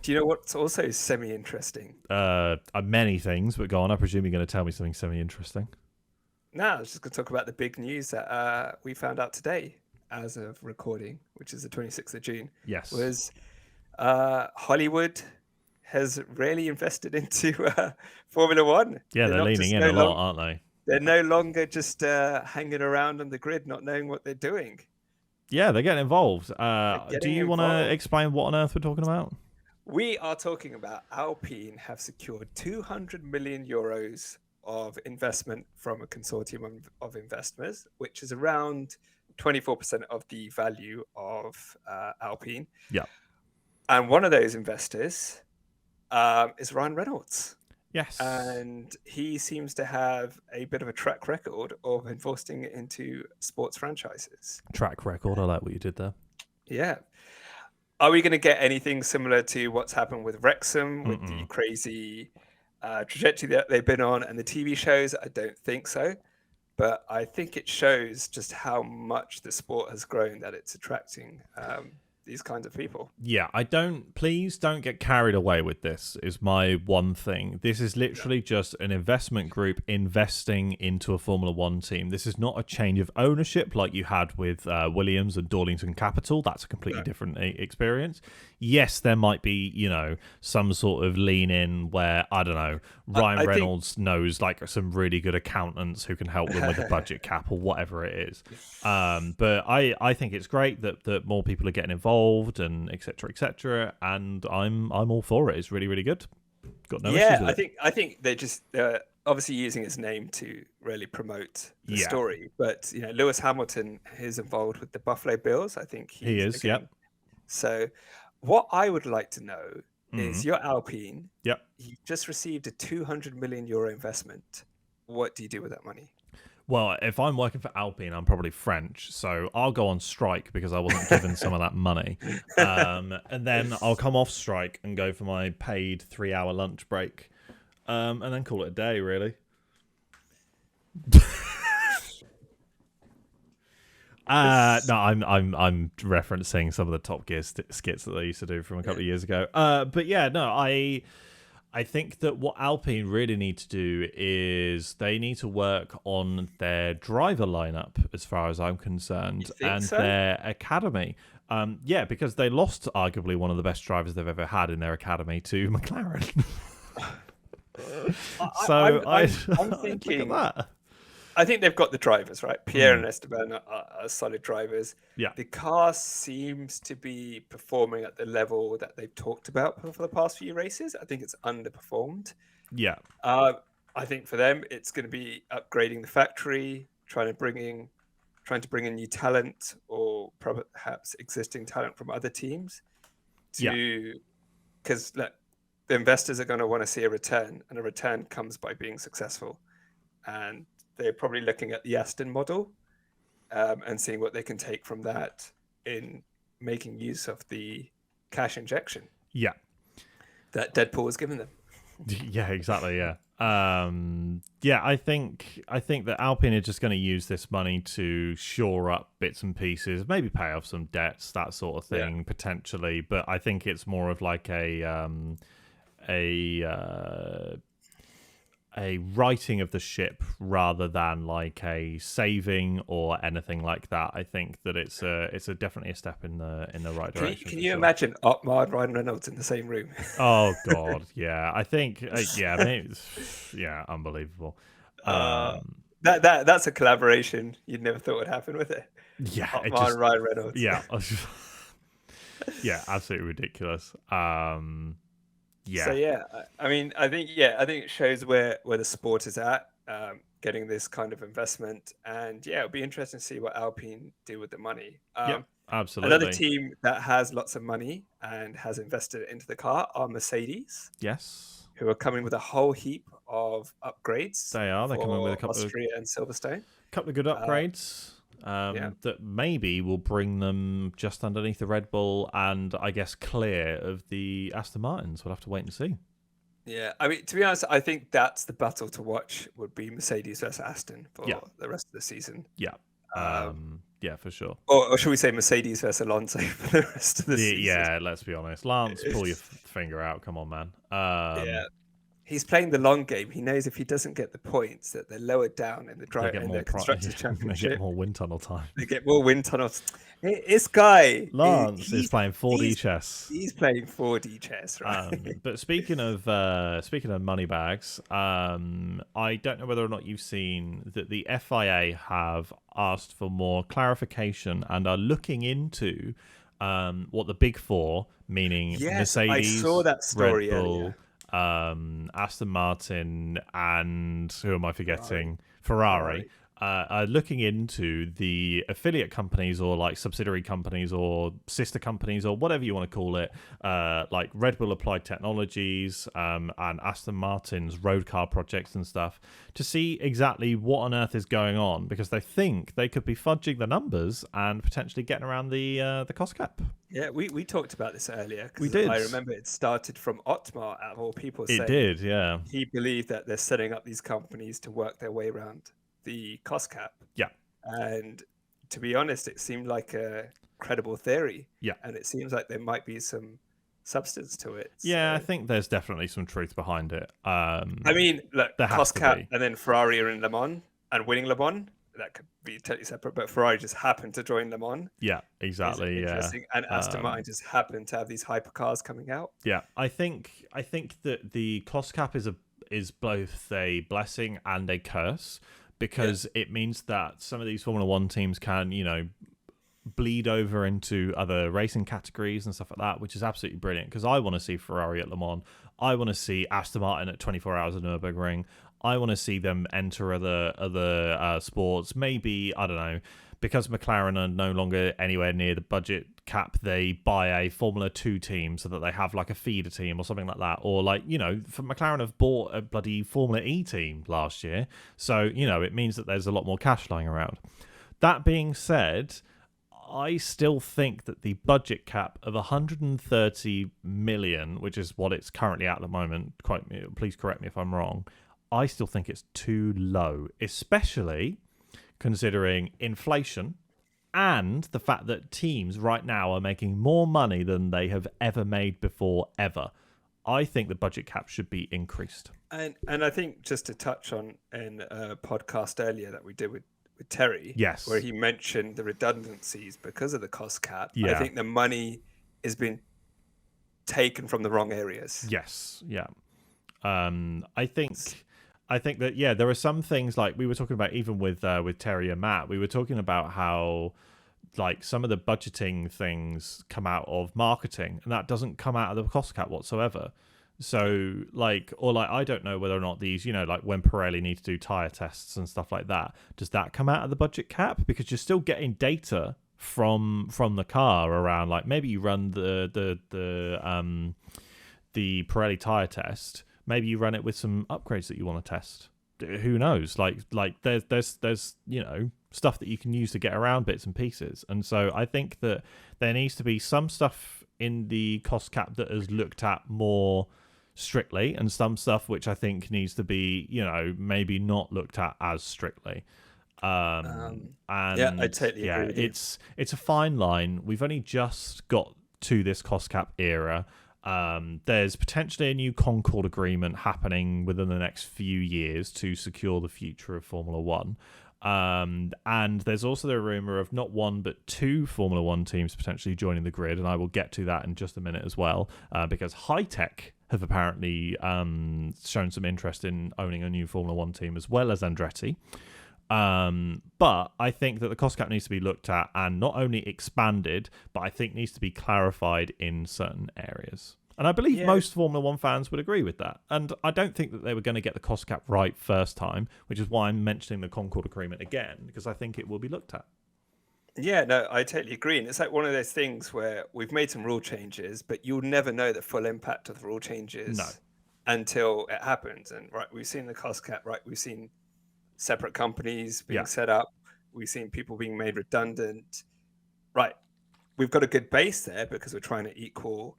Do you know what's also semi-interesting? Many things, but go on. I presume you're going to tell me something semi-interesting. No, I was just going to talk about the big news that we found out today, as of recording, which is the 26th of June, Yes. was Hollywood has really invested into Formula One. Yeah, They're they're not leaning just in no a lot, long, aren't they? they're no longer just hanging around on the grid, not knowing what they're doing. Yeah, they're getting involved. They're Do getting you want to involved. explain what on earth we're talking about? We are talking about Alpine have secured 200 million euros of investment from a consortium of investors, which is around 24% of the value of Alpine. Yeah. And one of those investors is Ryan Reynolds. Yes. And he seems to have a bit of a track record of investing into sports franchises. Track record. I like what you did there. Yeah. Are we going to get anything similar to what's happened with Wrexham, with the Mm-mm. crazy trajectory that they've been on and the TV shows? I don't think so. But I think it shows just how much the sport has grown, that it's attracting these kinds of people. Yeah, please don't get carried away with this, is my one thing. This is literally just an investment group investing into a Formula One team. This is not a change of ownership like you had with Williams and Darlington Capital. That's a completely different experience. Yes, there might be, some sort of lean in where, I don't know, Ryan Reynolds knows like some really good accountants who can help them with the budget cap or whatever it is. But I think it's great that more people are getting involved and etc. And I'm all for it. It's really, really good. Got no issues with it. I think they're just obviously using his name to really promote the story. But Lewis Hamilton is involved with the Buffalo Bills. I think he is. Again. Yep. So what I would like to know is your Alpine. Yep. You just received a 200 million euro investment. What do you do with that money? Well, if I'm working for Alpine, I'm probably French, so I'll go on strike because I wasn't given some of that money. And then I'll come off strike and go for my paid 3-hour lunch break. And then call it a day, really. No, I'm referencing some of the Top Gear skits that they used to do from a couple of years ago. But yeah, no, I think that what Alpine really need to do is they need to work on their driver lineup, as far as I'm concerned, and their academy. Yeah, because they lost arguably one of the best drivers they've ever had in their academy to McLaren. I'm thinking. Look at that. I think they've got the drivers, right? Pierre and Esteban are solid drivers. Yeah. The car seems to be performing at the level that they've talked about for the past few races. I think it's underperformed. Yeah. I think for them, it's going to be upgrading the factory, trying to bring in new talent or perhaps existing talent from other teams. Because the investors are going to want to see a return, and a return comes by being successful. And they're probably looking at the Aston model and seeing what they can take from that in making use of the cash injection. Yeah. That Deadpool was giving them. Yeah, exactly. Yeah. Yeah, I think that Alpine are just going to use this money to shore up bits and pieces, maybe pay off some debts, that sort of thing, potentially. But I think it's more of like a righting of the ship rather than like a saving or anything like that. I think that it's definitely a step in the right direction. Can you imagine Otmar and Ryan Reynolds in the same room? Oh God, yeah. I think maybe, unbelievable. That's a collaboration you'd never thought would happen with it. Yeah, Otmar and Ryan Reynolds. Yeah, yeah, absolutely ridiculous. Yeah. So yeah, I mean, I think it shows where the sport is at, getting this kind of investment, and it'll be interesting to see what Alpine do with the money. Yeah, absolutely. Another team that has lots of money and has invested into the car are Mercedes. Yes. Who are coming with a whole heap of upgrades. They are. They're coming with a couple Austria and Silverstone. Couple of good upgrades. That maybe will bring them just underneath the Red Bull and I guess clear of the Aston Martins. We'll have to wait and see. Yeah, I mean, to be honest, I think that's the battle to watch would be Mercedes versus Aston for the rest of the season. Yeah. Yeah, for sure. Or should we say Mercedes versus Alonso for the rest of the season? Yeah, let's be honest. Lance, pull your finger out. Come on, man. Yeah. He's playing the long game. He knows if he doesn't get the points that they're lower down in They get the constructors they championship. get more wind tunnel time. They get more wind tunnels. This guy, Lance is playing 4D he's, chess. He's playing 4D chess, right? But speaking of money bags, I don't know whether or not you've seen that the FIA have asked for more clarification and are looking into what the big four, meaning Yes, Mercedes, I saw that story Red Bull, earlier. Aston Martin, and who am I forgetting? Ferrari. Are looking into the affiliate companies or like subsidiary companies or sister companies or whatever you want to call it, like Red Bull Applied Technologies and Aston Martin's road car projects and stuff, to see exactly what on earth is going on, because they think they could be fudging the numbers and potentially getting around the cost cap. Yeah, we talked about this earlier. We did. I remember it started from Otmar, out of all people, saying It did, yeah. he believed that they're setting up these companies to work their way around the cost cap. Yeah. And to be honest, it seemed like a credible theory. Yeah. And it seems like there might be some substance to it. Yeah, so. I think there's definitely some truth behind it. I mean, look, cost cap and then Ferrari are in Le Mans and winning Le Mans. That could be totally separate, but Ferrari just happened to join Le Mans. Yeah, exactly. Interesting. And Aston Martin just happened to have these hypercars coming out. Yeah, I think that the cost cap is both a blessing and a curse, because it means that some of these Formula One teams can, bleed over into other racing categories and stuff like that, which is absolutely brilliant, because I want to see Ferrari at Le Mans. I want to see Aston Martin at 24 Hours of Nürburgring. I want to see them enter other sports. Maybe, I don't know, because McLaren are no longer anywhere near the budget cap, they buy a Formula 2 team so that they have like a feeder team or something like that. Or like, McLaren have bought a bloody Formula E team last year. So, it means that there's a lot more cash lying around. That being said, I still think that the budget cap of 130 million, which is what it's currently at the moment, please correct me if I'm wrong, I still think it's too low, especially considering inflation and the fact that teams right now are making more money than they have ever made before, ever. I think the budget cap should be increased. And I think, just to touch on in a podcast earlier that we did with Terry, yes, where he mentioned the redundancies because of the cost cap. Yeah. I think the money has been taken from the wrong areas. Yes, yeah. I think that, yeah, there are some things, like we were talking about even with Terry and Matt, we were talking about how like some of the budgeting things come out of marketing, and that doesn't come out of the cost cap whatsoever. So I don't know whether or not these, like when Pirelli need to do tire tests and stuff like that, does that come out of the budget cap? Because you're still getting data from the car around, like maybe you run the Pirelli tire test, maybe you run it with some upgrades that you want to test. Who knows? Like there's stuff that you can use to get around bits and pieces. And so I think that there needs to be some stuff in the cost cap that is looked at more strictly, and some stuff which I think needs to be, maybe not looked at as strictly. And yeah, I totally agree with you. It's a fine line. We've only just got to this cost cap era. There's potentially a new Concord agreement happening within the next few years to secure the future of Formula One. And there's also the rumor of not one but two Formula One teams potentially joining the grid, and I will get to that in just a minute as well, because Hitech have apparently shown some interest in owning a new Formula One team, as well as Andretti. But I think that the cost cap needs to be looked at and not only expanded, but I think needs to be clarified in certain areas. And I believe most Formula One fans would agree with that. And I don't think that they were going to get the cost cap right first time, which is why I'm mentioning the Concord Agreement again, because I think it will be looked at. Yeah, no, I totally agree. And it's like one of those things where we've made some rule changes, but you'll never know the full impact of the rule changes until it happens. And we've seen the cost cap, we've seen separate companies being set up. We've seen people being made redundant. We've got a good base there because we're trying to equal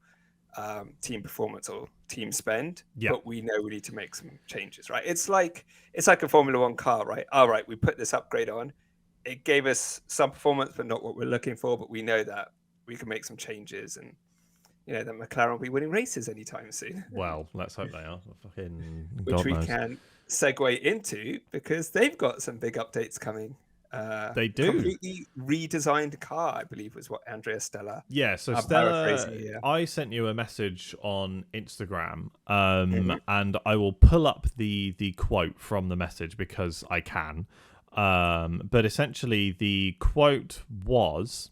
team performance or team spend, but we know we need to make some changes, right? It's like a Formula One car, right? All right, we put this upgrade on. it gave us some performance, but not what we're looking for. But we know that we can make some changes, and that McLaren will be winning races anytime soon. Well, let's hope they are. Fucking Which God we knows. can segue into because they've got some big updates coming. They do. Completely redesigned car, I believe, was what Andrea Stella. Yeah, so I'm Stella, paraphrasing here. I sent you a message on Instagram, and I will pull up the quote from the message because I can. But essentially, the quote was,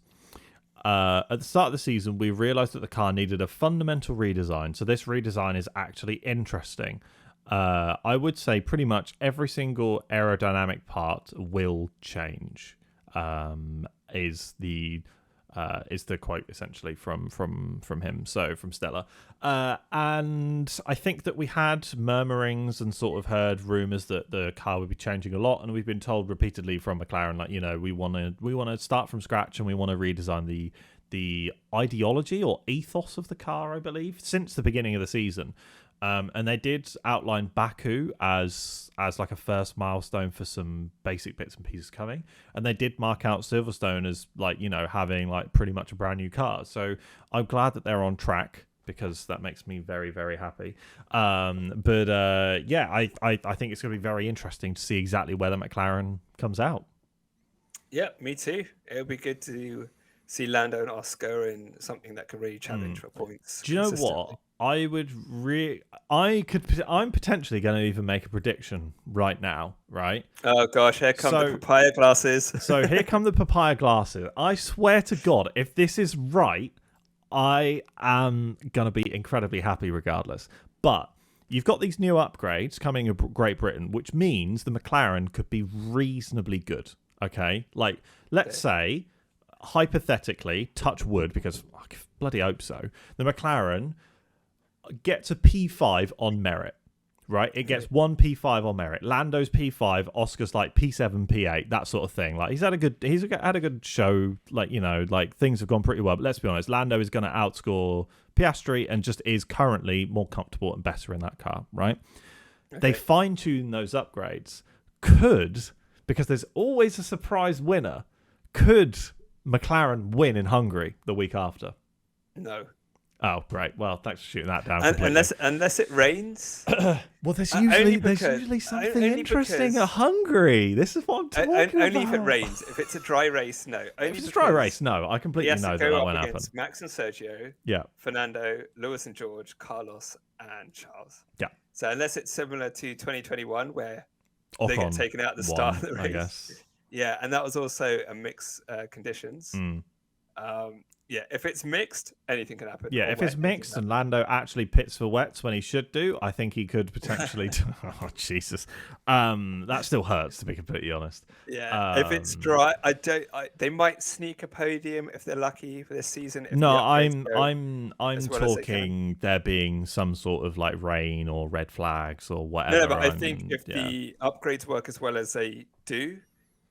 at the start of the season, we realised that the car needed a fundamental redesign. So this redesign is actually interesting. I would say pretty much every single aerodynamic part will change. Is the quote essentially from him, so from Stella. And I think that we had murmurings and sort of heard rumours that the car would be changing a lot, and we've been told repeatedly from McLaren, like, we want to start from scratch and we want to redesign the ideology or ethos of the car, I believe, since the beginning of the season. And they did outline Baku as like a first milestone for some basic bits and pieces coming, and they did mark out Silverstone as like having like pretty much a brand new car. So I'm glad that they're on track because that makes me very, very happy. But I think it's going to be very interesting to see exactly where the McLaren comes out. Yeah, me too. It'll be good to see Lando and Oscar in something that can really challenge for points. Do you know what? I'm potentially going to even make a prediction right now, right? Oh gosh, here come the papaya glasses. So here come the papaya glasses. I swear to God, if this is right, I am going to be incredibly happy regardless. But you've got these new upgrades coming in Great Britain, which means the McLaren could be reasonably good, okay? Like, let's say, hypothetically, touch wood, because I bloody hope so, the McLaren gets a P5 on merit, right? It gets one P5 on merit. Lando's P5, Oscar's like P7, P8, that sort of thing. Like he's had a good show. Like like things have gone pretty well. But let's be honest, Lando is going to outscore Piastri and just is currently more comfortable and better in that car, right? Okay. They fine tune those upgrades. Because there's always a surprise winner. Could McLaren win in Hungary the week after? No. Oh, great. Well, thanks for shooting that down. Unless it rains. Well, there's usually something interesting at Hungary. This is what I'm talking about. Only if it rains. If it's a dry race, no. If it's a dry race, no. I completely know that won't happen. Max and Sergio, Fernando, Lewis and George, Carlos and Charles. Yeah. So unless it's similar to 2021 where they get taken out at the start of the race. I guess. Yeah, and that was also a mixed conditions. Yeah, if it's mixed, anything can happen. Yeah, if it's mixed and Lando actually pits for wets when he should do, I think he could potentially. Oh Jesus, that still hurts, to be completely honest. Yeah, if it's dry, they might sneak a podium if they're lucky for this season. No, I'm talking there being some sort of like rain or red flags or whatever. No, but I think if the upgrades work as well as they do,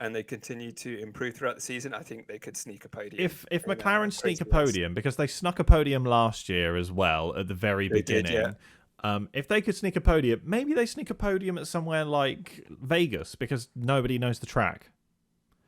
and they continue to improve throughout the season, I think they could sneak a podium. If McLaren sneak a podium, because they snuck a podium last year as well at the very beginning. Did, yeah. If they could sneak a podium, maybe they sneak a podium at somewhere like Vegas because nobody knows the track.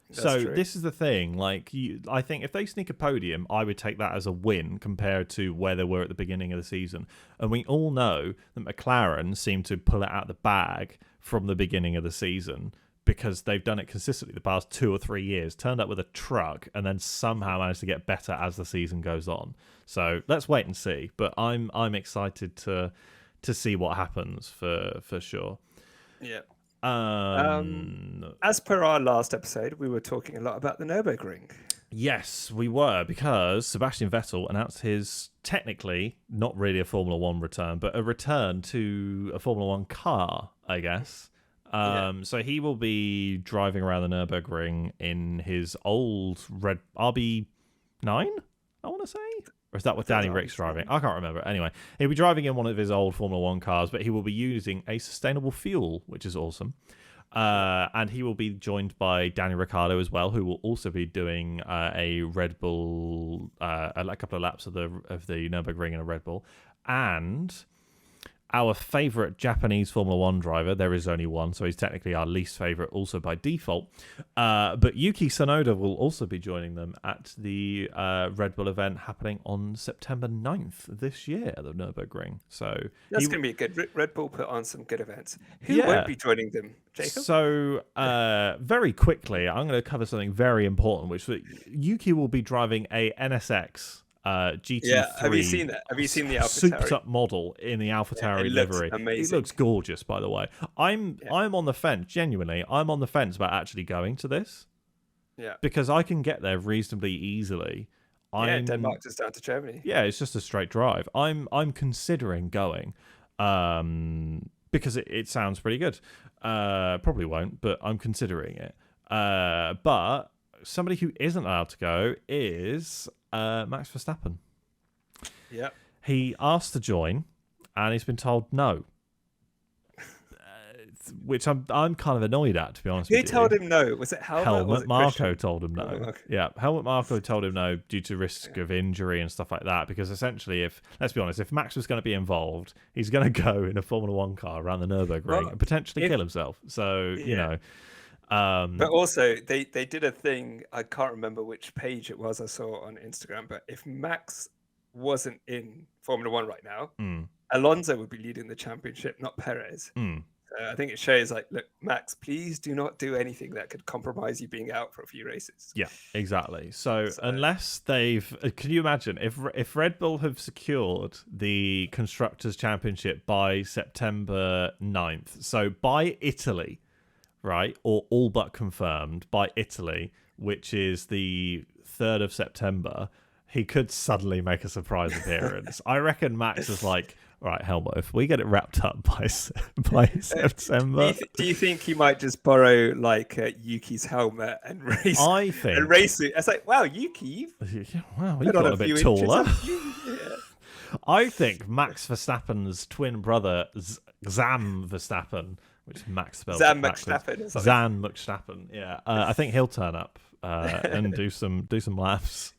That's true. This is the thing. Like, I think if they sneak a podium, I would take that as a win compared to where they were at the beginning of the season. And we all know that McLaren seemed to pull it out of the bag from the beginning of the season, because they've done it consistently the past 2 or 3 years, turned up with a truck and then somehow managed to get better as the season goes on. So let's wait and see. But I'm excited to see what happens for sure. Yeah. As per our last episode, we were talking a lot about the Nürburgring. Yes, we were, because Sebastian Vettel announced his technically not really a Formula One return, but a return to a Formula One car, I guess. So he will be driving around the Nürburgring in his old red RB9, I want to say? Or is that what Danny Rick's driving? I can't remember. Anyway, he'll be driving in one of his old Formula One cars, but he will be using a sustainable fuel, which is awesome. And he will be joined by Danny Ricciardo as well, who will also be doing a Red Bull, a couple of laps of the Nürburgring in a Red Bull. And our favourite Japanese Formula One driver. There is only one, so he's technically our least favourite, also by default. But Yuki Tsunoda will also be joining them at the Red Bull event happening on September 9th this year at the Nürburgring. So That's going to be good. Red Bull put on some good events. Who won't be joining them, Jacob? So very quickly, I'm going to cover something very important, which Yuki will be driving a NSX GT3. Yeah, have you seen that? Have you seen the AlphaTauri? Souped up model in the AlphaTauri livery. Amazing. It looks gorgeous, by the way. I'm on the fence, genuinely. I'm on the fence about actually going to this. Yeah. Because I can get there reasonably easily. Denmark just down to Germany. Yeah, it's just a straight drive. I'm considering going because it sounds pretty good. Probably won't, but I'm considering it. But somebody who isn't allowed to go is Max Verstappen. Yeah. He asked to join, and he's been told no. Which I'm kind of annoyed at, to be honest with you. Who told him no? Was it Helmut? Helmut Marko told him no. Okay. Yeah, Helmut Marko told him no due to risk of injury and stuff like that. Because essentially, let's be honest, if Max was going to be involved, he's going to go in a Formula One car around the Nürburgring and potentially kill himself. So, you know. But also, they did a thing, I can't remember which page it was I saw on Instagram, but if Max wasn't in Formula One right now, Alonso would be leading the championship, not Perez. I think it shows like, look, Max, please do not do anything that could compromise you being out for a few races. Yeah, exactly. So unless can you imagine if Red Bull have secured the Constructors' Championship by September 9th, so by Italy, right, or all but confirmed by Italy, which is the 3rd of September, he could suddenly make a surprise appearance. I reckon Max is like, all right, Helmut, if we get it wrapped up by September... Do you think he might just borrow like Yuki's helmet and race? I think... And race it. It's like, wow, Yuki, wow, you got a bit taller. I think Max Verstappen's twin brother, Zam Verstappen, which Max spelled Zan McStappen. Zan McStappen, yeah. I think he'll turn up and do some laps.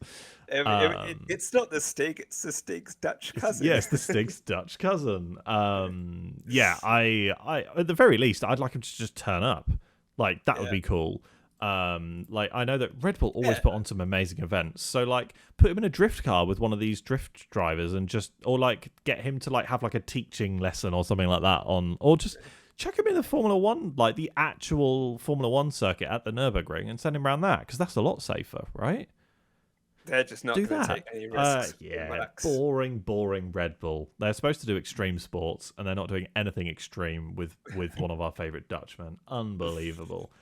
It's not the Stig, it's the Stig's Dutch cousin. Yes, the Stig's Dutch cousin. I at the very least, I'd like him to just turn up. Like, that would be cool. Like, I know that Red Bull always put on some amazing events. So, like, put him in a drift car with one of these drift drivers and or like get him to like have like a teaching lesson or something like that or just chuck him in the Formula One, like the actual Formula One circuit at the Nürburgring and send him around that, because that's a lot safer, right? They're just not going to take any risks. Boring Red Bull. They're supposed to do extreme sports, and they're not doing anything extreme with one of our favourite Dutchmen. Unbelievable.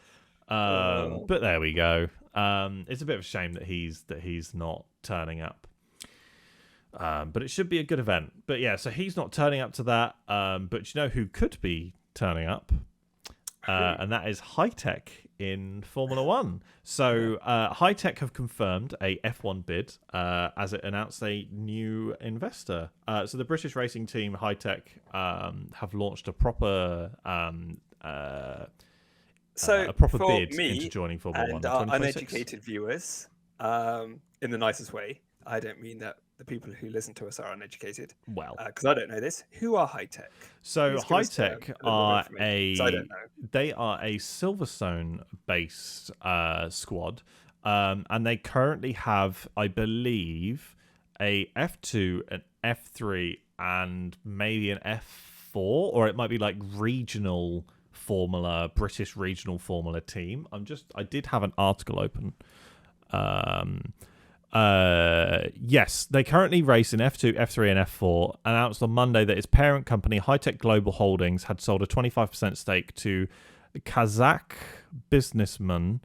But there we go. It's a bit of a shame that he's not turning up. But it should be a good event. But yeah, so he's not turning up to that. But you know who could be turning up? And that is Hitech in Formula One. So Hitech have confirmed a F1 bid as it announced a new investor. So the British racing team Hitech have launched a proper bid into joining Formula One. And our uneducated viewers, in the nicest way, I don't mean that the people who listen to us are uneducated. Well, because I don't know this. Who are Hitech? So Hitech are they are a Silverstone-based squad, and they currently have, I believe, a F2, an F3, and maybe an F4, or it might be like regional Formula, British regional Formula team. I did have an article open. Yes, they currently race in F2, F3, and F4. Announced on Monday that its parent company, Hitech Global Holdings, had sold a 25% stake to Kazakh businessman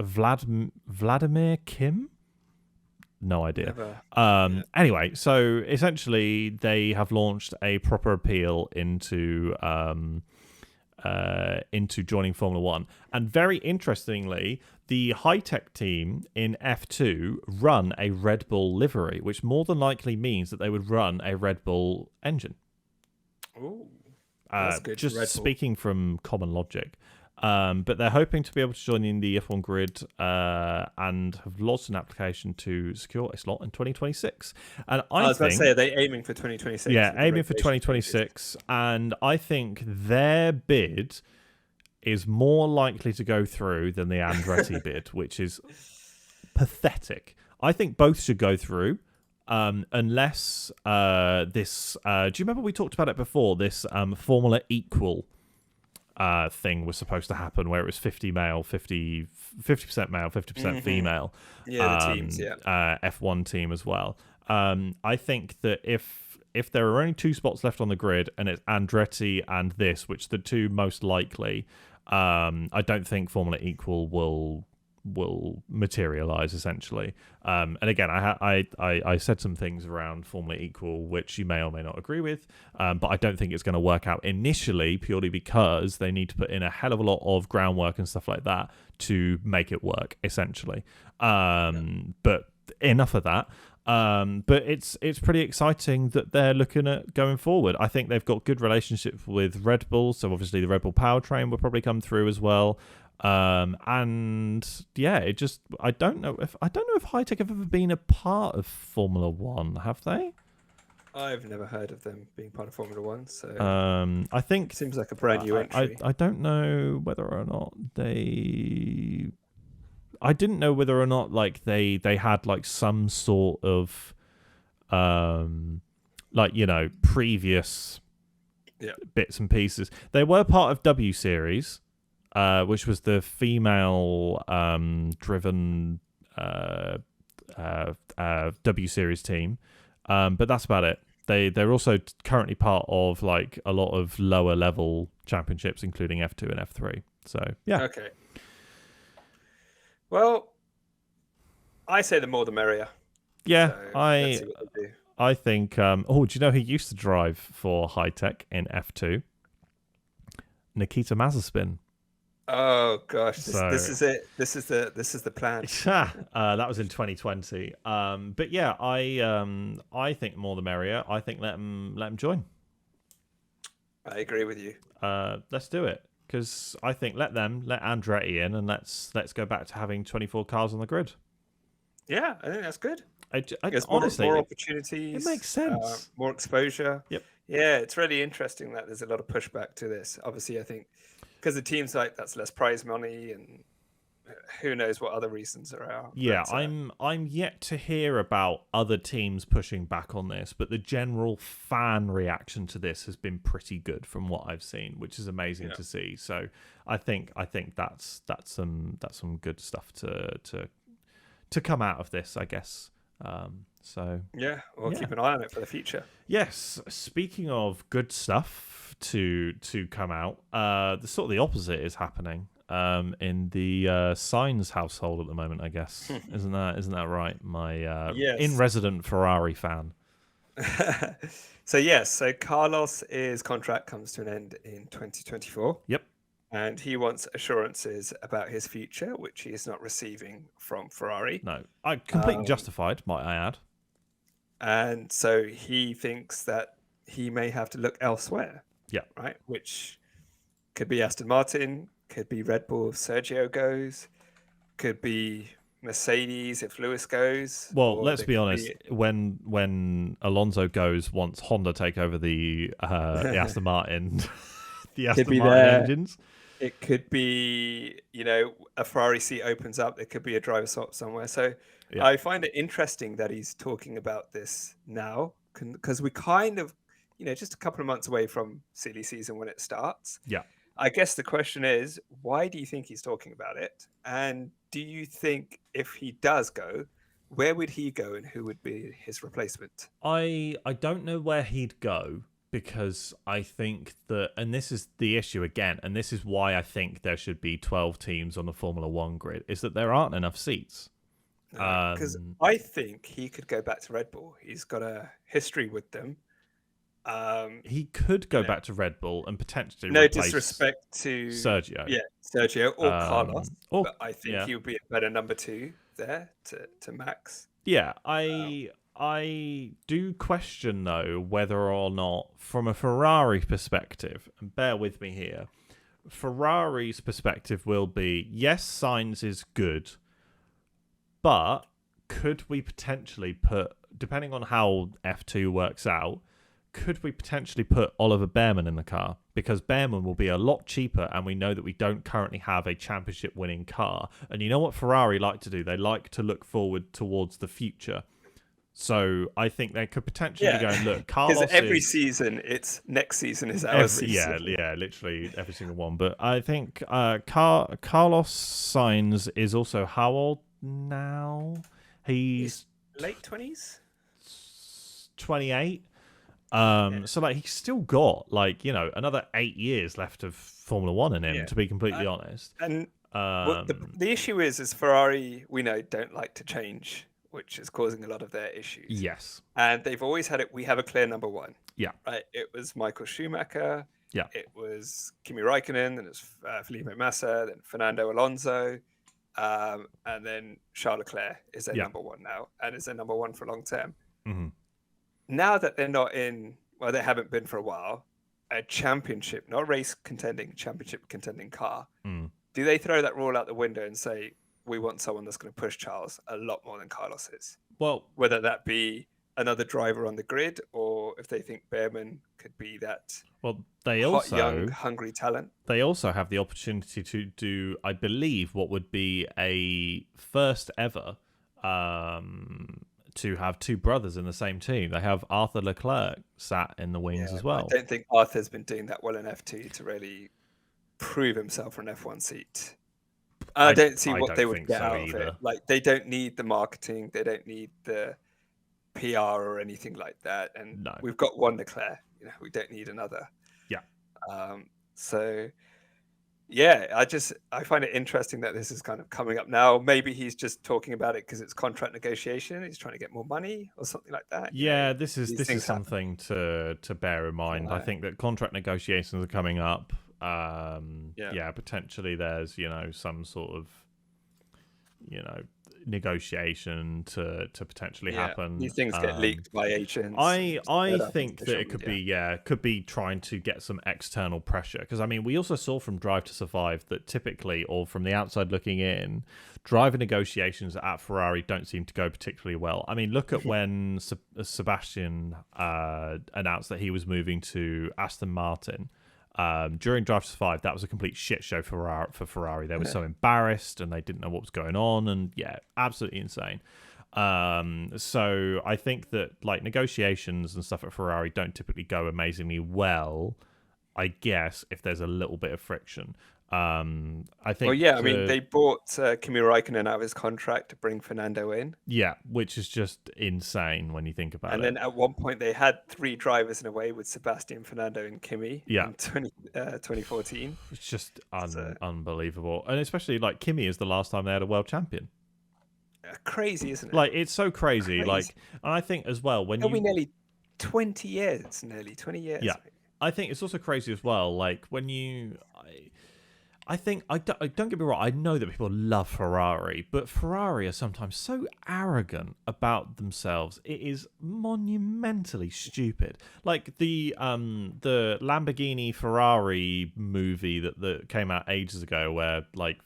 Vladimir Kim. No idea. Anyway, so essentially, they have launched a proper appeal into joining Formula One. And very interestingly, the Hitech team in F2 run a Red Bull livery, which more than likely means that they would run a Red Bull engine. Ooh, that's good. Just speaking from common logic. But they're hoping to be able to join in the F1 grid and have lodged an application to secure a slot in 2026. And I was about to think, say, are they aiming for 2026? yeah, with the aiming for regulation changes? 2026. And I think their bid is more likely to go through than the Andretti bid, which is pathetic. I think both should go through. Unless this, do you remember we talked about it before? This Formula Equal thing was supposed to happen, where it was 50 male, 50% male, 50% female. Yeah, the teams, yeah. F1 team as well. I think that if there are only 2 spots left on the grid, and it's Andretti and this, which are the 2 most likely, I don't think Formula Equal will materialize essentially. And again, I said some things around Formula Equal which you may or may not agree with, but I don't think it's going to work out initially, purely because they need to put in a hell of a lot of groundwork and stuff like that to make it work essentially. But enough of that. But it's pretty exciting that they're looking at going forward. I think they've got good relationships with Red Bull, so obviously the Red Bull powertrain will probably come through as well. And yeah, I don't know if Hitech have ever been a part of Formula One, have they? I've never heard of them being part of Formula One, so I think it seems like a brand new entry. I don't know whether or not I didn't know whether or not like they had like some sort of previous bits and pieces. They were part of W Series, which was the female driven W Series team, but that's about it. They're also currently part of like a lot of lower level championships, including F2 and F3. So yeah. Okay. Well, I say the more the merrier. Yeah, so let's see what they do. I think. Do you know who used to drive for Hitech in F2? Nikita Mazepin. Oh gosh, this is it. This is the plan. That was in 2020. But yeah, I think more the merrier. I think let them join. I agree with you. Let's do it, because I think let Andretti in, and let's go back to having 24 cars on the grid. Yeah, I think that's good. Honestly, more opportunities. It makes sense. More exposure. Yep. Yeah, it's really interesting that there's a lot of pushback to this. Obviously, I think because the teams like that's less prize money, and who knows what other reasons there are. Yeah, but, I'm yet to hear about other teams pushing back on this, but the general fan reaction to this has been pretty good from what I've seen, which is amazing to see. So I think that's some good stuff to come out of this, I guess. So yeah, we'll keep an eye on it for the future. Yes, speaking of good stuff to come out, the opposite is happening in the Sainz household at the moment, I guess. Isn't that right? My in resident Ferrari fan. So Carlos's contract comes to an end in 2024. Yep. And he wants assurances about his future, which he is not receiving from Ferrari. No, I completely justified, might I add. And so he thinks that he may have to look elsewhere. Yeah. Right? Which could be Aston Martin, could be Red Bull if Sergio goes, could be Mercedes if Lewis goes. Well, let's be honest. When Alonso goes, once Honda take over the Aston Martin, the Aston Martin engines. It could be, a Ferrari seat opens up. There could be a driver swap somewhere. So I find it interesting that he's talking about this now, because we kind of, just a couple of months away from silly season when it starts. Yeah. I guess the question is, why do you think he's talking about it? And do you think if he does go, where would he go and who would be his replacement? I don't know where he'd go, because I think that, and this is the issue again, and this is why I think there should be 12 teams on the Formula One grid, is that there aren't enough seats. Because I think he could go back to Red Bull. He's got a history with them. He could go back to Red Bull and potentially no replace disrespect to Sergio. Yeah, Sergio or Carlos. But I think he would be a better number 2 there to Max. Yeah, I do question, though, whether or not, from a Ferrari perspective, and bear with me here, Ferrari's perspective will be, yes, Sainz is good, but could we potentially put, depending on how F2 works out, could we potentially put Oliver Behrman in the car? Because Behrman will be a lot cheaper, and we know that we don't currently have a championship-winning car. And you know what Ferrari like to do? They like to look forward towards the future. So I think they could potentially be going, look, Carlos Because every is... season, it's next season is our season. Yeah, literally every single one. But I think Carlos Sainz is also how old now? He's late 20s? 28. So like he's still got like, you know, another 8 years left of Formula One in him, to be completely honest. And the issue is Ferrari, we know, don't like to change, which is causing a lot of their issues. Yes. And they've always had it. We have a clear number one. Yeah. Right. It was Michael Schumacher. Yeah. It was Kimi Raikkonen, then it's Felipe Massa, then Fernando Alonso, and then Charles Leclerc is their number one now, and is their number one for long term. Mm-hmm. Now that they're not in, well, they haven't been for a while, a championship, not race contending, championship contending car. Do they throw that rule out the window and say, we want someone that's going to push Charles a lot more than Carlos is? Well, whether that be another driver on the grid, or if they think Behrman could be that hot, young, hungry talent. They also have the opportunity to do, I believe, what would be a first ever to have two brothers in the same team. They have Arthur Leclerc sat in the wings as well. I don't think Arthur's been doing that well in F2 to really prove himself for an F1 seat. I don't see what they would get out of it. Like, they don't need the marketing, they don't need the PR or anything like that. And we've got one Leclerc, you know, we don't need another. Yeah. So yeah, I find it interesting that this is kind of coming up now. Maybe he's just talking about it because it's contract negotiation. He's trying to get more money or something like that. Yeah, this is something to bear in mind. I think that contract negotiations are coming up. Potentially there's, you know, some sort of, you know, negotiation to potentially happen. These things get leaked by agents. I think that it could be trying to get some external pressure, because I mean we also saw from Drive to Survive that typically, or from the outside looking in, driver negotiations at Ferrari don't seem to go particularly well. I mean, look at when Sebastian announced that he was moving to Aston Martin. During Drive to Survive, that was a complete shit show for Ferrari. They were so embarrassed and they didn't know what was going on, and absolutely insane. So I think that like negotiations and stuff at Ferrari don't typically go amazingly well, I guess, if there's a little bit of friction. I think. Well, I mean, they bought Kimi Raikkonen out of his contract to bring Fernando in. Yeah, which is just insane when you think about it. And then at one point, they had three drivers in a way with Sebastian, Fernando, and Kimi. Yeah. In 2014. It's just unbelievable, and especially like Kimi is the last time they had a world champion. Crazy, isn't it? Like, it's so crazy. Like, and I think as well when it'll be nearly 20 years. Yeah, I think it's also crazy as well. Like when I think, I don't get me wrong, I know that people love Ferrari, but Ferrari are sometimes so arrogant about themselves. It is monumentally stupid. Like the Lamborghini Ferrari movie that came out ages ago, where, like,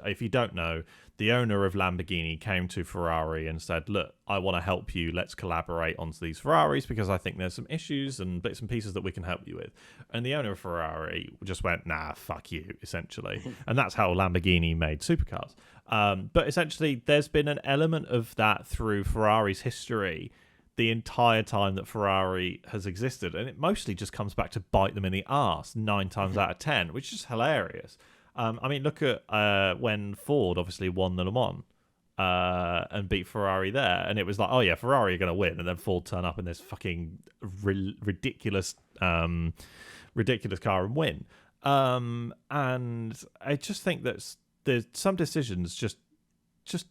if you don't know, the owner of Lamborghini came to Ferrari and said, look, I want to help you. Let's collaborate onto these Ferraris because I think there's some issues and bits and pieces that we can help you with. And the owner of Ferrari just went, nah, fuck you, essentially. And that's how Lamborghini made supercars. But essentially, there's been an element of that through Ferrari's history the entire time that Ferrari has existed. And it mostly just comes back to bite them in the arse 9 times out of 10, which is hilarious. I mean, look at when Ford obviously won the Le Mans and beat Ferrari there, and it was like, oh yeah, Ferrari are going to win, and then Ford turn up in this fucking ridiculous car and win. And I just think that there's some decisions just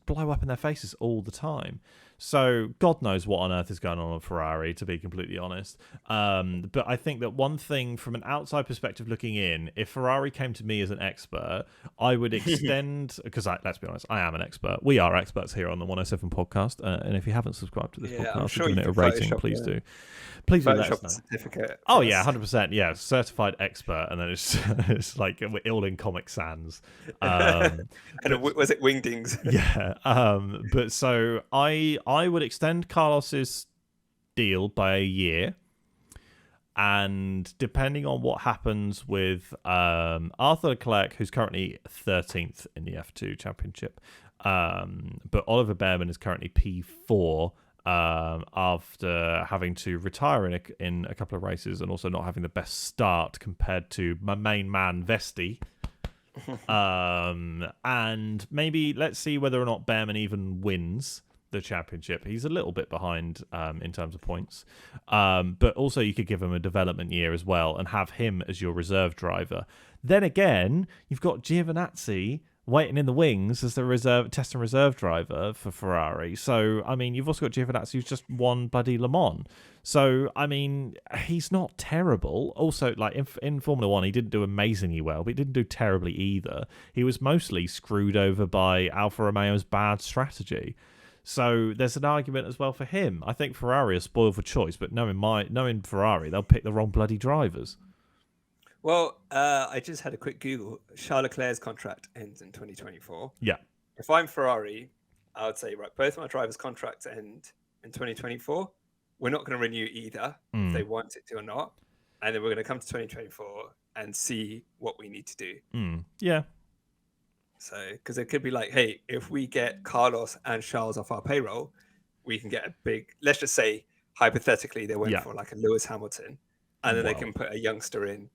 blow up in their faces all the time. So God knows what on earth is going on at Ferrari, to be completely honest. But I think that one thing from an outside perspective looking in, if Ferrari came to me as an expert, I would extend, because let's be honest, I am an expert. We are experts here on the 107 podcast. And if you haven't subscribed to this I'm podcast sure and you given it a can rating, Photoshop please do. Please do let us Photoshop know. a certificate. Oh yeah, 100%. Yeah, certified expert, and then it's like we're all in Comic Sans. And was it Wingdings? Yeah. But so I would extend Carlos's deal by a year, and depending on what happens with Arthur Leclerc, who's currently 13th in the F2 Championship, but Oliver Bearman is currently P4. After having to retire in a couple of races and also not having the best start compared to my main man Vesti. And maybe let's see whether or not Bearman even wins the championship. He's a little bit behind in terms of points. But also you could give him a development year as well and have him as your reserve driver. Then again, you've got Giovinazzi waiting in the wings as the test and reserve driver for Ferrari. So, I mean, you've also got Giovinazzi who's just won bloody Le Mans. So, I mean, he's not terrible. Also, like in Formula One, he didn't do amazingly well, but he didn't do terribly either. He was mostly screwed over by Alfa Romeo's bad strategy. So there's an argument as well for him. I think Ferrari are spoiled for choice, but knowing Ferrari, they'll pick the wrong bloody drivers. Well, I just had a quick Google. Charles Leclerc's contract ends in 2024. Yeah. If I'm Ferrari, I would say, right, both my drivers' contracts end in 2024. We're not going to renew either if they want it to or not. And then we're going to come to 2024 and see what we need to do. Yeah. So, because it could be like, hey, if we get Carlos and Charles off our payroll, we can get a big, let's just say, hypothetically, they went for like a Lewis Hamilton. And then they can put a youngster in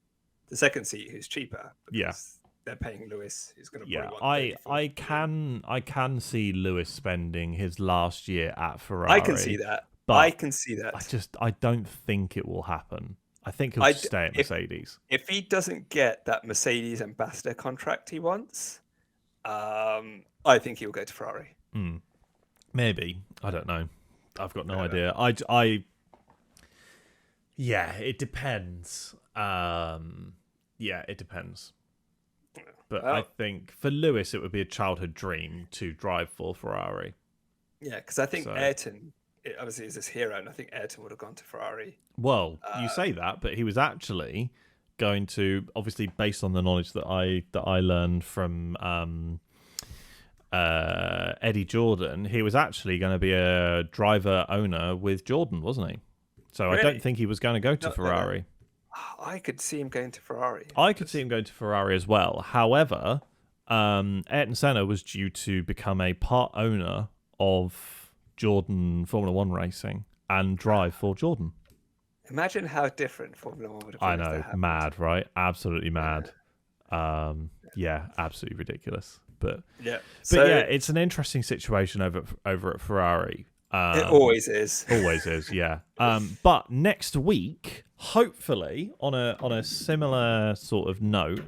the second seat who's cheaper because they're paying Lewis, who's going to probably want I can see Lewis spending his last year at Ferrari. I can see that. I don't think it will happen. I think he'll stay at Mercedes. If he doesn't get that Mercedes ambassador contract he wants, I think he'll go to Ferrari. Maybe. I don't know. I've got no idea. Yeah, it depends. Yeah, it depends. But I think for Lewis, it would be a childhood dream to drive for Ferrari. Yeah, because I think Ayrton, obviously, is this hero, and I think Ayrton would have gone to Ferrari. Well, you say that, but he was actually going to, obviously, based on the knowledge that I learned from Eddie Jordan, he was actually going to be a driver owner with Jordan, wasn't he? So really? I don't think he was going to go to Ferrari. No. I could see him going to Ferrari. I could see him going to Ferrari as well. However, Ayrton Senna was due to become a part owner of Jordan Formula One Racing and drive for Jordan. Imagine how different Formula One would have been. I know, mad, right? Absolutely mad. Yeah, absolutely ridiculous. But yeah, it's an interesting situation over at Ferrari. It always is. Always is, yeah. But next week, hopefully, on a similar sort of note,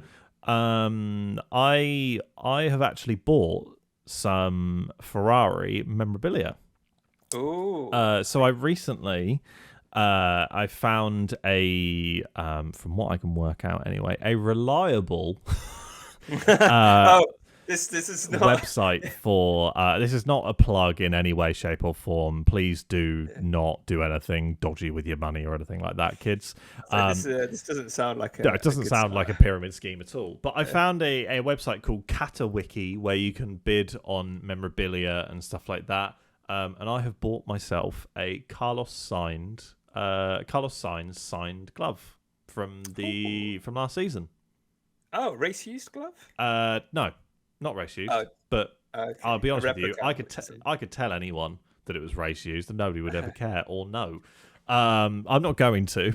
I have actually bought some Ferrari memorabilia. Ooh. So I recently I found from what I can work out anyway, a reliable This is not website for this is not a plug in any way, shape, or form. Please do not do anything dodgy with your money or anything like that, kids. This doesn't sound like it doesn't sound like a pyramid scheme at all. But I found a website called Catawiki where you can bid on memorabilia and stuff like that. And I have bought myself a Carlos Sainz signed glove from last season. Oh, race used glove? No. Not race used, but I'll be honest with you, I could tell anyone that it was race used and nobody would ever care or know. I'm not going to.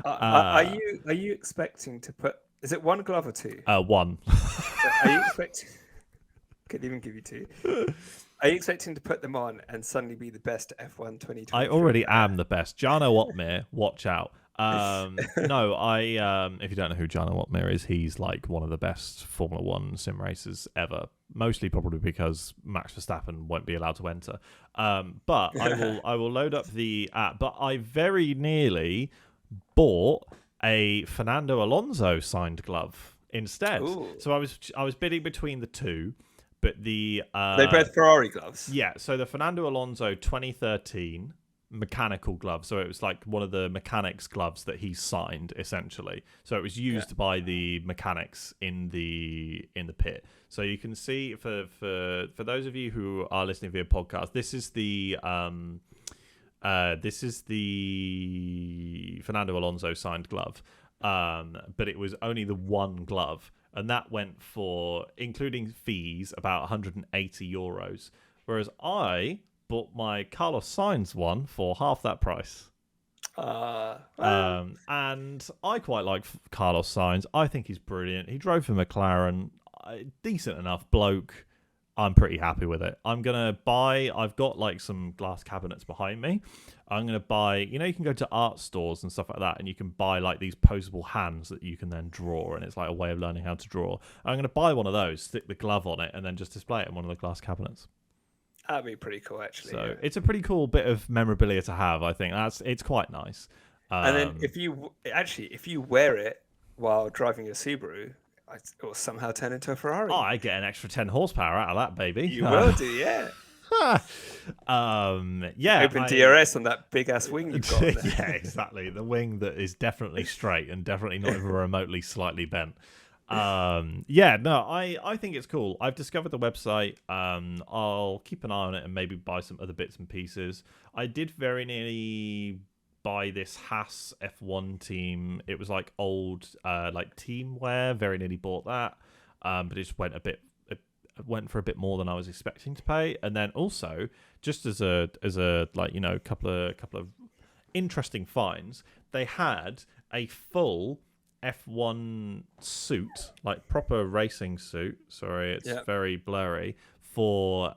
Are you expecting to put? Is it one glove or two? One. Are you expecting? Could even give you two. Are you expecting to put them on and suddenly be the best F1 2020? I already am the best. Jarno Otmir, watch out. No, if you don't know who John Watmere is, he's like one of the best Formula One sim racers ever. Mostly probably because Max Verstappen won't be allowed to enter. But I will load up the app. But I very nearly bought a Fernando Alonso signed glove instead. Ooh. So I was bidding between the two, but the They both Ferrari gloves. yeah. So the Fernando Alonso 2013 mechanical glove. So it was like one of the mechanics gloves that he signed essentially. So it was used by the mechanics in the pit. So you can see for those of you who are listening via podcast, this is the Fernando Alonso signed glove. But it was only the one glove, and that went for, including fees, about 180 euros. Whereas I bought my Carlos Sainz one for half that price. And I quite like Carlos Sainz. I think he's brilliant. He drove for McLaren, decent enough bloke. I'm pretty happy with it. I've got like some glass cabinets behind me. I'm going to buy, you can go to art stores and stuff like that, and you can buy like these posable hands that you can then draw, and it's like a way of learning how to draw. I'm going to buy one of those, stick the glove on it, and then just display it in one of the glass cabinets. That'd be pretty cool, actually. So it's a pretty cool bit of memorabilia to have. I think it's quite nice. And then if you wear it while driving your Subaru, it will somehow turn into a Ferrari. Oh, I get an extra 10 horsepower out of that, baby. You will do, yeah. Yeah. Open DRS on that big ass wing you've got there. Yeah, exactly. The wing that is definitely straight and definitely not even remotely slightly bent. I think it's cool. I've discovered the website. I'll keep an eye on it and maybe buy some other bits and pieces. I did very nearly buy this Haas F1 team. It was like old like team wear. Very nearly bought that. But it just went for a bit more than I was expecting to pay. And then also, just as a couple of interesting finds, they had a full F1 suit, like proper racing suit. Sorry, it's very blurry. For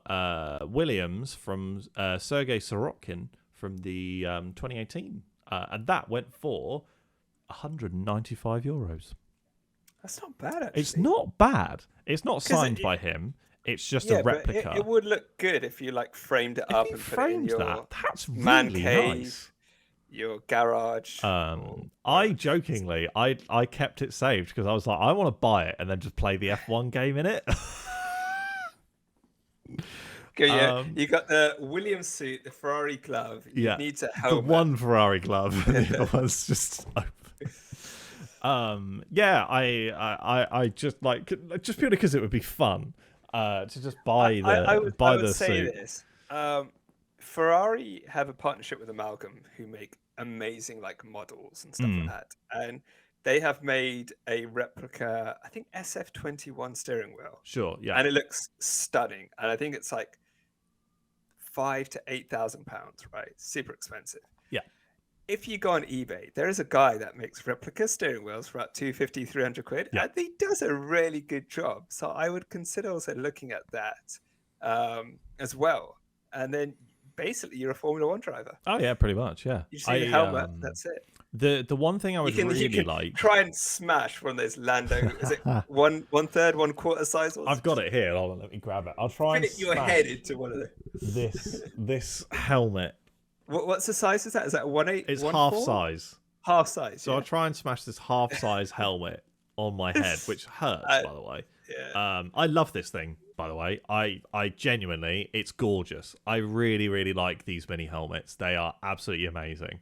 Williams from Sergei Sorokin from the 2018, and that went for 195 euros. That's not bad, actually. It's not bad. It's not signed by him. It's just a replica. But it would look good if you like framed it up and put it in your that's man really cave, nice. Your garage. I jokingly, I kept it saved because I was like, I want to buy it and then just play the F1 game in it. Okay, you got the Williams suit, the Ferrari glove. You need to helmet. The one Ferrari glove, and the other one's just open. I just purely because it would be fun to just buy the suit. This. Ferrari have a partnership with Amalgam, who make amazing like models and stuff like that, and they have made a replica, I think SF21 steering wheel. Sure, yeah, and it looks stunning, and I think it's like £5,000 to £8,000, right? Super expensive. Yeah. If you go on eBay, there is a guy that makes replica steering wheels for about 250, 300 quid, and he does a really good job. So I would consider also looking at that as well. And then basically you're a Formula One driver. Oh yeah, pretty much. Yeah. You just need a helmet. That's it. The one thing I would really like, try and smash one of those Lando. Is it one third, 1/4 size ones? I've got it here. Hold on, let me grab it. I'll try and fit your head into one of them. This helmet. What's the size? Is that 1/8? It's half size. Half size. So I'll try and smash this half size helmet on my head, which hurts, by the way. Yeah. I love this thing, by the way. I genuinely, it's gorgeous. I really, really like these mini helmets. They are absolutely amazing.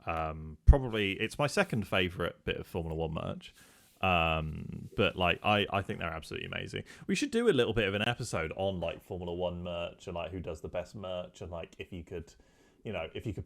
Probably it's my second favorite bit of Formula One merch. But like I think they're absolutely amazing. We should do a little bit of an episode on like Formula One merch and like who does the best merch, and like if you could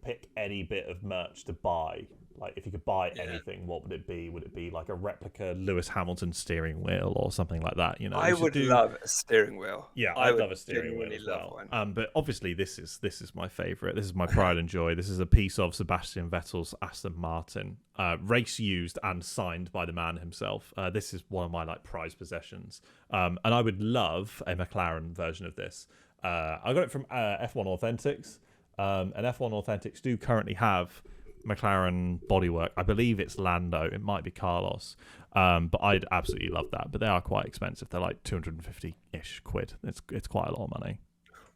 pick any bit of merch to buy, like if you could buy anything, what would it be? Would it be like a replica Lewis Hamilton steering wheel or something like that? I would love a steering wheel. Yeah, I'd love a steering wheel as well. But obviously this is my favorite. This is my pride and joy. This is a piece of Sebastian Vettel's Aston Martin, race used and signed by the man himself. This is one of my like prized possessions. And I would love a McLaren version of this. I got it from F1 Authentics. And F1 Authentics do currently have McLaren bodywork. I believe it's Lando. It might be Carlos. But I'd absolutely love that. But they are quite expensive. They're like 250-ish quid. It's quite a lot of money.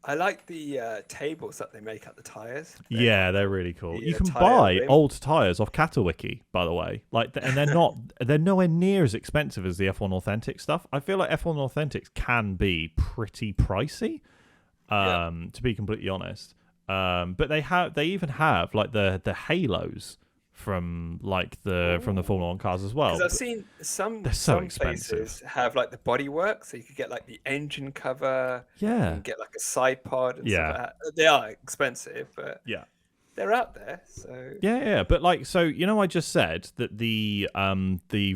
I like the tables that they make at the tires. Yeah, they're really cool. The You can tire buy rim. old tires off Catawiki, by the way. And they're nowhere near as expensive as the F1 Authentic stuff. I feel like F1 Authentics can be pretty pricey, to be completely honest. But they even have like the halos from the Formula One cars as well. Because I've seen some expensive. places have like the bodywork, so you could get like the engine cover. Yeah. And get like a side pod and Yeah. stuff like that. They are expensive, but Yeah. they're out there. So Yeah. But I just said that the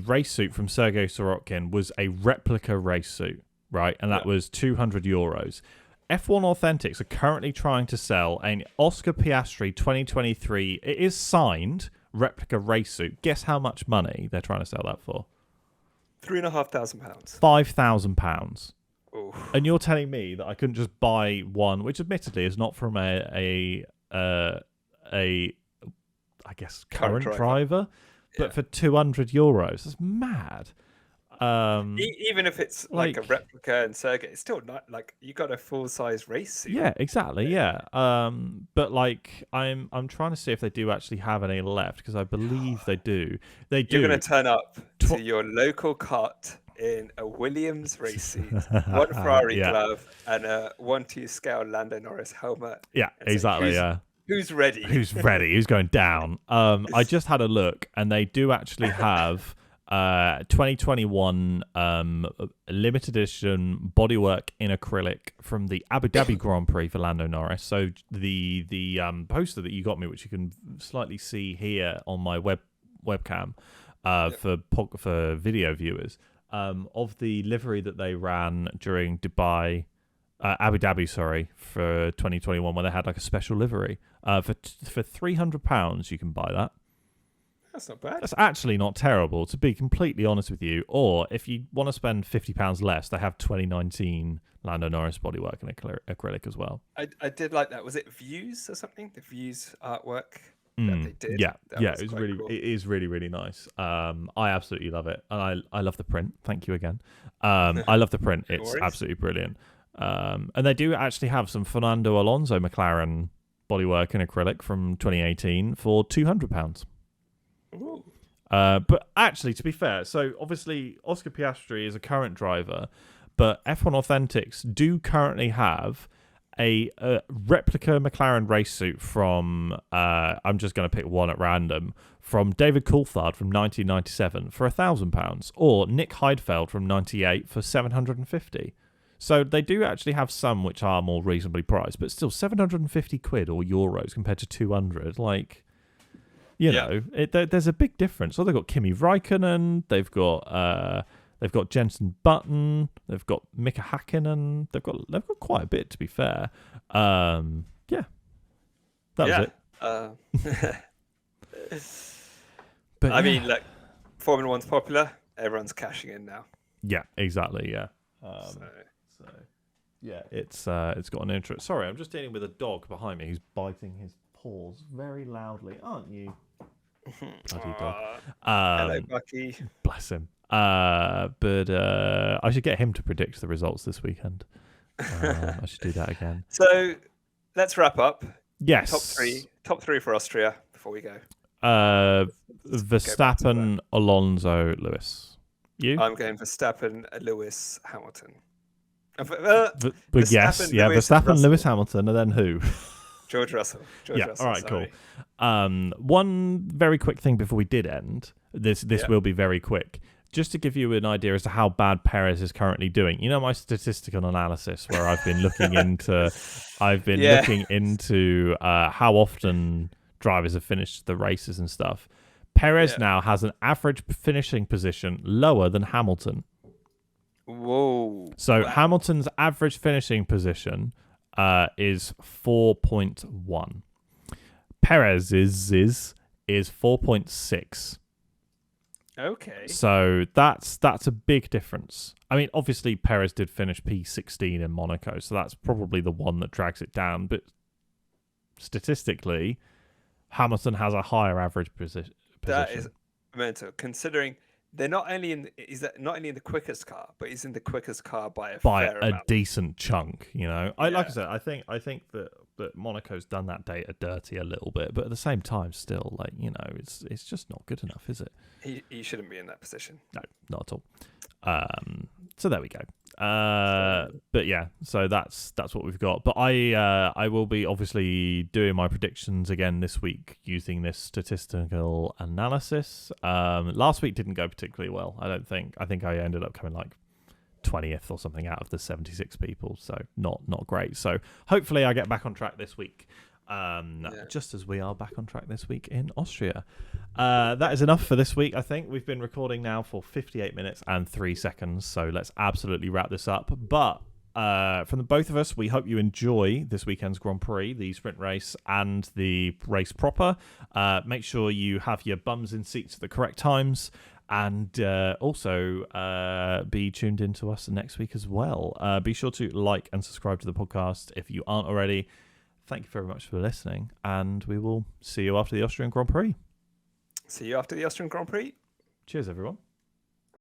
race suit from Sergei Sorokin was a replica race suit, right? And that was €200. F1 Authentics are currently trying to sell an Oscar Piastri 2023. It is signed replica race suit. Guess how much money they're trying to sell that for? £3,500. £5,000. Ooh. And you're telling me that I couldn't just buy one, which admittedly is not from a I guess current driver, but for €200. That's mad. Even if it's like a replica and Sergei, it's still not like you got a full size race suit. Yeah, exactly. Yeah. But I'm trying to see if they do actually have any left because I believe they do. They do. You're going to turn up to your local cart in a Williams race suit, one Ferrari glove, and a 1/2 scale Lando Norris helmet. Yeah, exactly. Who's ready? Who's ready? Who's going down? I just had a look, and they do actually have 2021 limited edition bodywork in acrylic from the Abu Dhabi Grand Prix for Lando Norris. So the poster that you got me, which you can slightly see here on my webcam for video viewers, of the livery that they ran during Abu Dhabi, for 2021, when they had like a special livery. For £300, you can buy that. That's not bad. That's actually not terrible, to be completely honest with you. Or if you want to spend £50 less, they have 2019 Lando Norris bodywork and acrylic as well. I did like that. Was it Views or something? The Views artwork that they did. Yeah, That it was really cool. It is really, really nice. I absolutely love it, and I love the print. Thank you again. I love the print. It's absolutely brilliant. And they do actually have some Fernando Alonso McLaren bodywork and acrylic from 2018 for £200. Ooh. But actually, to be fair, so obviously Oscar Piastri is a current driver, but F1 Authentics do currently have a replica McLaren race suit from, I'm just going to pick one at random, from David Coulthard from 1997 for £1,000, or Nick Heidfeld from 98 for £750. So they do actually have some which are more reasonably priced, but still 750 quid or euros compared to 200. Like, you know, there's a big difference. So they've got Kimi Räikkönen, they've got Jenson Button, they've got Mika Hakkinen, they've got quite a bit, to be fair. That was it. But I mean, like, Formula One's popular, everyone's cashing in now. Yeah, exactly. Yeah. It's got an interest. Sorry, I'm just dealing with a dog behind me who's biting his paws very loudly, aren't you? Bloody dog. Hello, Bucky. Bless him. But I should get him to predict the results this weekend. I should do that again. So let's wrap up. Yes. Top three for Austria before we go. Verstappen, Alonso, Lewis. You? I'm going Verstappen, Lewis, Hamilton. Verstappen, Lewis, Hamilton, and then who? George Russell. All right, sorry. Cool. One very quick thing before we did end. This will be very quick. Just to give you an idea as to how bad Perez is currently doing. You know my statistical analysis where I've been looking into how often drivers have finished the races and stuff. Perez now has an average finishing position lower than Hamilton. Whoa. So Hamilton's average finishing position is 4.1. Perez's is 4.6. Okay. So that's a big difference. I mean, obviously Perez did finish P16 in Monaco, so that's probably the one that drags it down. But statistically, Hamilton has a higher average position. That is mental, considering they're not only in the quickest car, but he's in the quickest car by a fair amount. Decent chunk, Like I Yeah. said, I think that Monaco's done that data dirty a little bit, but at the same time, still, it's just not good enough, is it? He shouldn't be in that position. No, not at all. So there we go. But yeah, so that's what we've got. But I will be obviously doing my predictions again this week using this statistical analysis. Last week didn't go particularly well, I don't think. I think I ended up coming like 20th or something out of the 76 people, so not great. So hopefully I get back on track this week. Just as we are back on track this week in Austria. That is enough for this week, I think. We've been recording now for 58 minutes and 3 seconds, so let's absolutely wrap this up. But from the both of us, we hope you enjoy this weekend's Grand Prix, the sprint race and the race proper. Make sure you have your bums in seats at the correct times. And also be tuned in to us next week as well. Be sure to like and subscribe to the podcast if you aren't already. Thank you very much for listening, and we will see you after the Austrian Grand Prix. See you after the Austrian Grand Prix. Cheers, everyone.